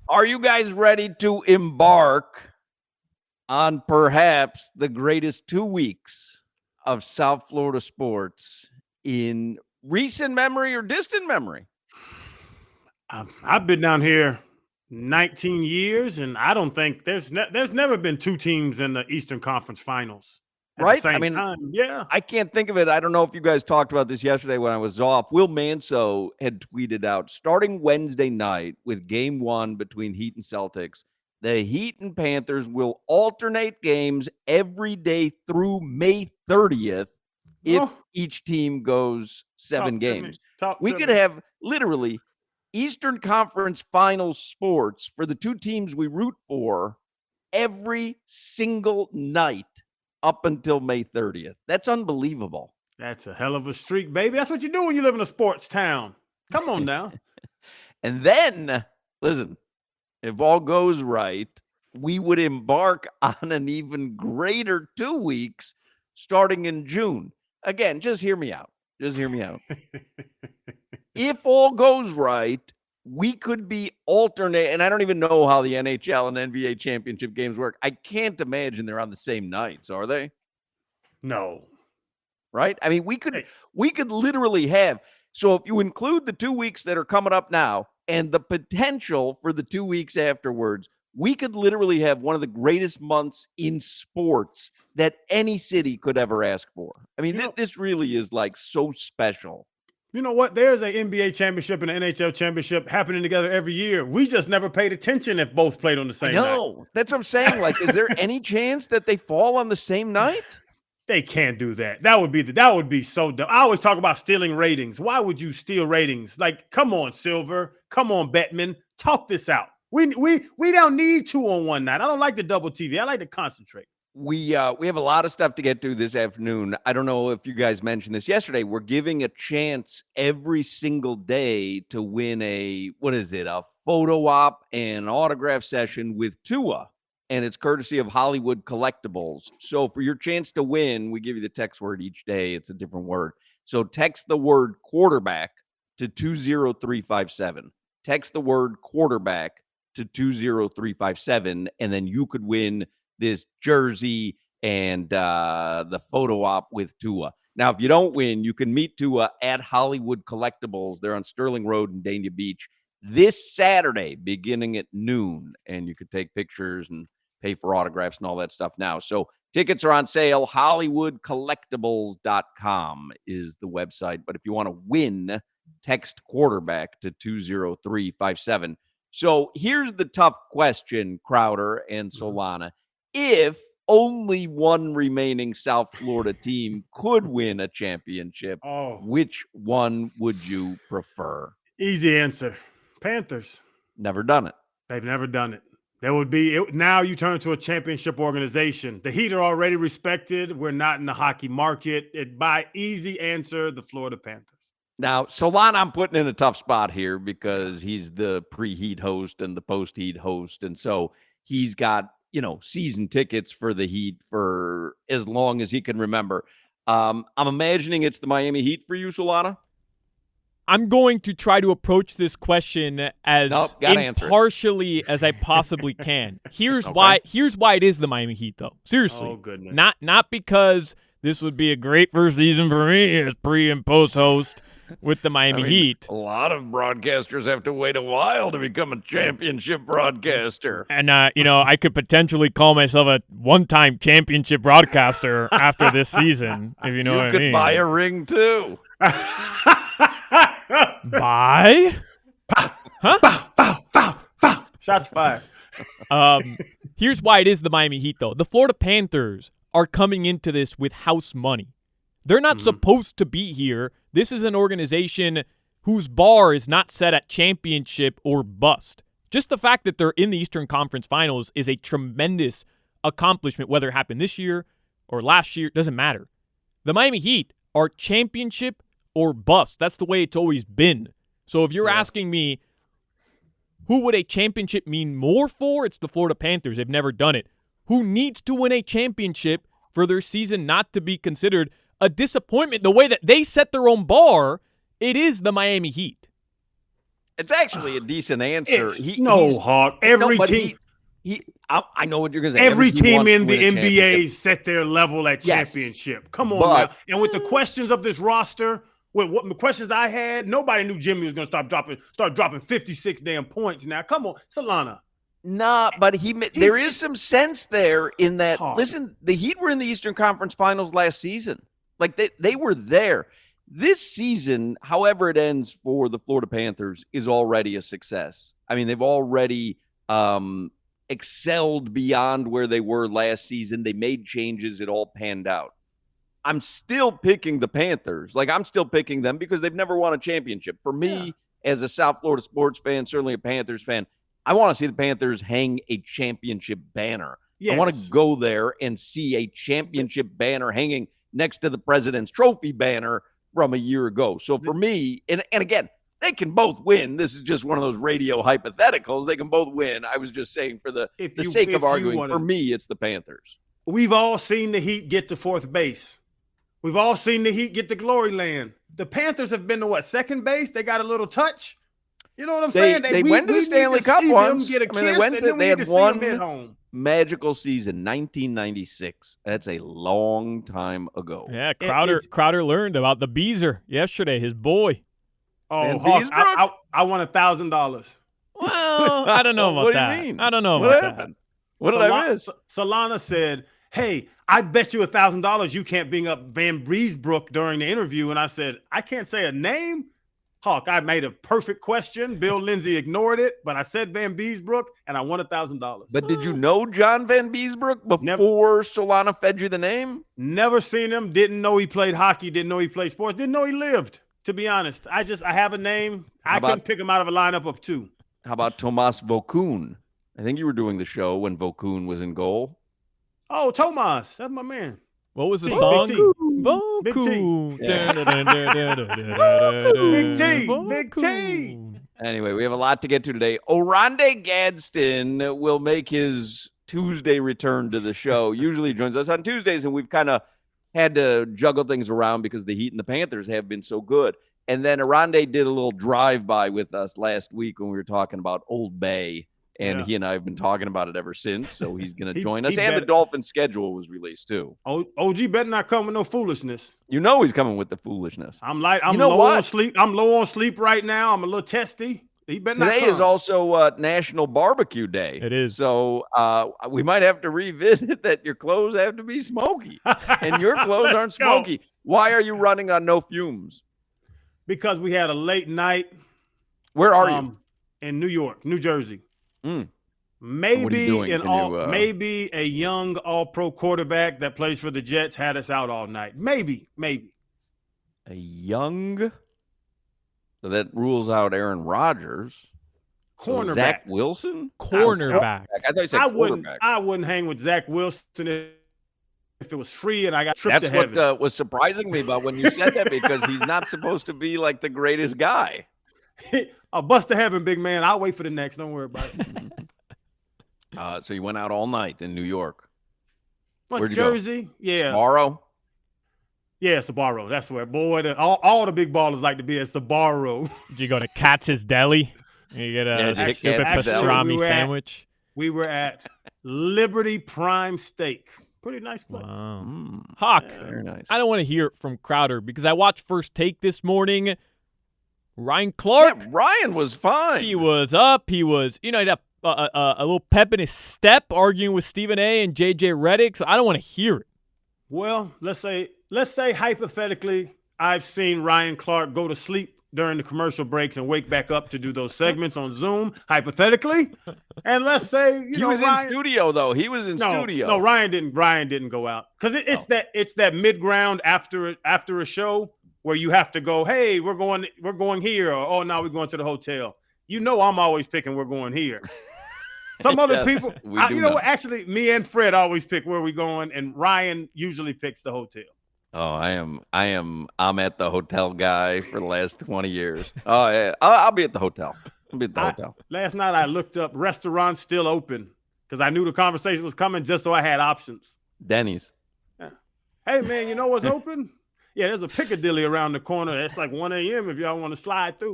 Are you guys ready to embark on perhaps the greatest 2 weeks of South Florida sports in recent memory or distant memory? I've been down here 19 years, and I don't think there's never been two teams in the Eastern Conference Finals at the Right? I same mean, time. Yeah. I can't think of it. I don't know if you guys talked about this yesterday when I was off. Will Manso had tweeted out starting Wednesday night with game one between Heat and Celtics. The Heat and Panthers will alternate games every day through May 30th if Oh, each team goes 7 talk to me. games. Talk We to could me. have literally Eastern Conference Finals sports for the two teams we root for every single night up until May 30th. That's unbelievable. That's a hell of a streak, baby. That's what you do when you live in a sports town. Come on now. And then, listen, if all goes right, we would embark on an even greater 2 weeks starting in June. Again, just hear me out. Just hear me out. If all goes right, we could be alternate. And I don't even know how the NHL and NBA championship games work. I can't imagine they're on the same nights, are they? No. Right? I mean, we Hey, could literally have. So if you include the 2 weeks that are coming up now and the potential for the 2 weeks afterwards, we could literally have one of the greatest months in sports that any city could ever ask for. I mean, you know, this really is like so special. you know what? There's a NBA championship and an NHL championship happening together every year. We just never paid attention if both played on the I same night. know. That's what I'm saying. Like, is there any chance that they fall on the same night? They can't do that. That would be so dumb. I always talk about stealing ratings. Why would you steal ratings? Like, come on, Silver. Come on, Bettman. Talk this out. We don't need two on one night. I don't like the double TV. I like to concentrate. We have a lot of stuff to get to this afternoon. I don't know if you guys mentioned this yesterday. We're giving a chance every single day to win a photo op and autograph session with Tua, and it's courtesy of Hollywood Collectibles. So for your chance to win, we give you the text word each day. It's a different word. So text the word quarterback to 20357. Text the word quarterback to 20357, and then you could win this jersey and the photo op with Tua. Now, if you don't win, you can meet Tua at Hollywood Collectibles. They're on Sterling Road in Dania Beach this Saturday, beginning at noon. And you could take pictures and pay for autographs and all that stuff now. So tickets are on sale. HollywoodCollectibles.com is the website. But if you want to win, text quarterback to 20357. So here's the tough question, Crowder and Solana. If only one remaining South Florida team could win a championship, Oh, which one would you prefer? easy answer. Panthers. Never done it. They've never done it. There would be now you turn to a championship organization. The Heat are already respected. We're not in the hockey market. By easy answer, the Florida Panthers. Now, Solana, I'm putting in a tough spot here because he's the pre-Heat host and the post-Heat host. And so he's got, season tickets for the Heat for as long as he can remember. I'm imagining it's the Miami Heat for you, Solana. I'm going to try to approach this question as impartially as I possibly can. Here's why it is the Miami Heat, though. Seriously. Oh, goodness. Not because this would be a great first season for me as pre and post host with the Miami Heat. A lot of broadcasters have to wait a while to become a championship broadcaster. And, I could potentially call myself a one-time championship broadcaster after this season, if you know what I mean. You could buy a ring, too. Buy? Huh? Bow. Shots fired. Here's why it is the Miami Heat, though. The Florida Panthers are coming into this with house money. They're not supposed to be here. This is an organization whose bar is not set at championship or bust. Just the fact that they're in the Eastern Conference Finals is a tremendous accomplishment, whether it happened this year or last year, doesn't matter. The Miami Heat are championship or bust. That's the way it's always been. So if you're asking me, who would a championship mean more for? It's the Florida Panthers. They've never done it. Who needs to win a championship for their season not to be considered a disappointment? The way that they set their own bar, it is the Miami Heat. It's actually a decent answer. Hawk. Every but team. I know what you're going to say. Every team in the NBA championship. set their level at Yes. championship. Come on now. And with the questions of this roster, with what the questions I had, nobody knew Jimmy was going to start dropping 56 damn points. Now, come on, Solana. Nah, but there is some sense there in that. Hard. Listen, the Heat were in the Eastern Conference Finals last season. Like they were there. This season, however it ends for the Florida Panthers, is already a success. I mean, they've already excelled beyond where they were last season. They made changes. It all panned out. I'm still picking the Panthers. Like, I'm still picking them because they've never won a championship. For me, as a South Florida sports fan, certainly a Panthers fan, I want to see the Panthers hang a championship banner. Yes. I want to go there and see a championship banner hanging next to the President's Trophy banner from a year ago. So for me, and again, they can both win. This is just one of those radio hypotheticals. They can both win. I was just saying for the sake of arguing, for me, it's the Panthers. We've all seen the Heat get to fourth base. We've all seen the Heat get to glory land. The Panthers have been to what, second base? They got a little touch. You know what I'm saying? They went to the Stanley Cup once. Get a kiss, they had one magical season, 1996. That's a long time ago. Yeah, Crowder learned about the Beezer yesterday, his boy. Oh, Hawk, I won $1,000. Well, I don't know about that. What do you mean? I don't know what about happened? What did I miss? Solana said, hey, I bet you $1,000 you can't bring up Van Breesbrook during the interview. And I said, I can't say a name? Hawk, I made a perfect question. Bill Lindsay ignored it, but I said Van Breesbrook, and I won $1,000. But did you know John Van Breesbrook before Solana fed you the name? Never seen him. Didn't know he played hockey. Didn't know he played sports. Didn't know he lived, to be honest. I have a name. I couldn't pick him out of a lineup of two. How about Tomas Vokoun? I think you were doing the show when Vokoun was in goal. Oh, Tomas. That's my man. What was the song? Big T. Big T. Anyway, we have a lot to get to today. Oronde Gadsden will make his Tuesday return to the show. Usually he joins us on Tuesdays, and we've kind of had to juggle things around because the Heat and the Panthers have been so good. And then Oronde did a little drive-by with us last week when we were talking about Old Bay. And he and I have been talking about it ever since, so he's going to join us. And the Dolphins schedule was released, too. OG better not come with no foolishness. You know he's coming with the foolishness. I'm low on sleep. I'm low on sleep right now. I'm a little testy. He better not come. Today is also National Barbecue Day. It is. So we might have to revisit that your clothes have to be smoky. And your clothes aren't smoky. Why are you running on no fumes? Because we had a late night. Where are you? In New York, New Jersey. Maybe maybe a young all-pro quarterback that plays for the Jets had us out all night. Maybe. A young? So that rules out Aaron Rodgers. Cornerback. So Zach Wilson? Cornerback. I thought you said quarterback. I wouldn't hang with Zach Wilson if it was free and I got tripped to heaven. That's what was surprising me about when you said that, because he's not supposed to be like the greatest guy. I'll bust to heaven, big man. I'll wait for the next. Don't worry about it. So you went out all night in New York. Where'd you Jersey? Go? Yeah. Sbarro? Yeah, Sbarro. That's where, boy, all the big ballers like to be at Sbarro. Did you go to Katz's Deli? You get a stupid pastrami sandwich? We were at Liberty Prime Steak. Pretty nice place. Wow. Hawk, very nice. I don't want to hear it from Crowder because I watched First Take this morning. Ryan Clark. Yeah, Ryan was fine. He was up. He was, he had a little pep in his step arguing with Stephen A. and JJ Redick, so I don't want to hear it. Well, let's say hypothetically, I've seen Ryan Clark go to sleep during the commercial breaks and wake back up to do those segments on Zoom, hypothetically. And let's say, he was in studio, though. He was in studio. No, Ryan didn't go out. Because it's that mid-ground after a show where you have to go, hey, we're going here, or oh no, we're going to the hotel. I'm always picking we're going here. Some other people, actually, me and Fred always pick where we're going, and Ryan usually picks the hotel. Oh, I'm at the hotel guy for the last 20 years. Oh yeah, I'll be at the hotel. Last night I looked up restaurants still open because I knew the conversation was coming, just so I had options. Denny's. Yeah. Hey man, you know what's open? Yeah, there's a Piccadilly around the corner. It's like 1 a.m. if y'all want to slide through.